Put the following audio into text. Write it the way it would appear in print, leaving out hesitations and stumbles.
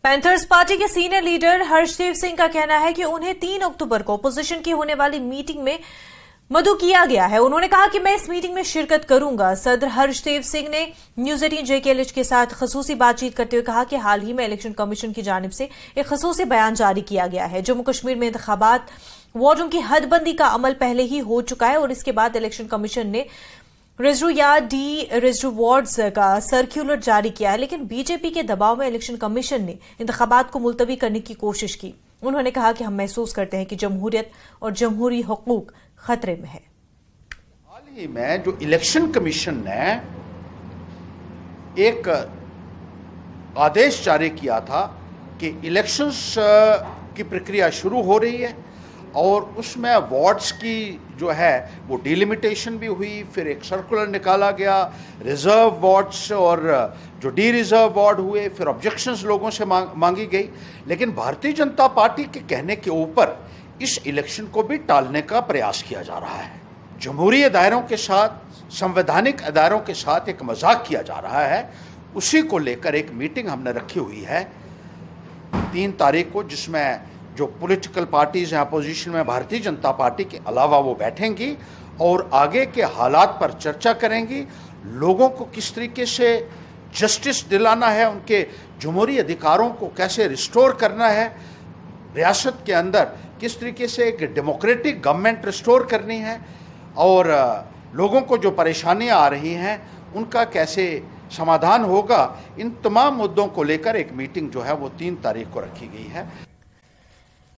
Panthers party के senior leader Harshdev Singh का कहना है कि उन्हें 3 अक्टूबर को अपोजिशन की होने वाली मीटिंग में मदऊ किया गया है। उन्होंने कहा कि मैं इस मीटिंग में शिरकत करूंगा। सदर हर्षदेव सिंह ने न्यूज 18 JKLH के साथ खसूसी बातचीत करते हुए कहा कि हाल ही में इलेक्शन कमीशन की जानिब से एक खसूसी बयान जारी किया गया है। जम्मू कश्मीर में इंतखाबात वार्डों की हदबंदी का अमल पहले ही हो चुका है और इसके बाद इलेक्शन कमीशन ने रेजरू या डी रेजरू वार्ड्स का सर्कुलर जारी किया है, लेकिन बीजेपी के दबाव में इलेक्शन कमीशन ने इंतखाबात को मुलतवी करने की कोशिश की। उन्होंने कहा कि हम महसूस करते हैं कि जमहूरियत और जमहूरी हुकूक खतरे में है। हाल ही में जो इलेक्शन कमीशन ने एक आदेश जारी किया था कि इलेक्शंस की प्रक्रिया शुरू हो रही है और उसमें वार्ड्स की जो है वो डिलिमिटेशन भी हुई, फिर एक सर्कुलर निकाला गया, रिजर्व वार्ड्स और जो डी रिजर्व वार्ड हुए, फिर ऑब्जेक्शंस लोगों से मांगी गई। लेकिन भारतीय जनता पार्टी के कहने के ऊपर इस इलेक्शन को भी टालने का प्रयास किया जा रहा है। जमहूरी अदारों के साथ, संवैधानिक अदारों के साथ एक मजाक किया जा रहा है। उसी को लेकर एक मीटिंग हमने रखी हुई है 3 तारीख को, जिसमें जो पॉलिटिकल पार्टीज़ हैं अपोजिशन में भारतीय जनता पार्टी के अलावा वो बैठेंगी और आगे के हालात पर चर्चा करेंगी। लोगों को किस तरीके से जस्टिस दिलाना है, उनके जमहूरी अधिकारों को कैसे रिस्टोर करना है, रियासत के अंदर किस तरीके से एक डेमोक्रेटिक गवर्नमेंट रिस्टोर करनी है और लोगों को जो परेशानियां आ रही हैं उनका कैसे समाधान होगा, इन तमाम मुद्दों को लेकर एक मीटिंग जो है वो 3 तारीख को रखी गई है।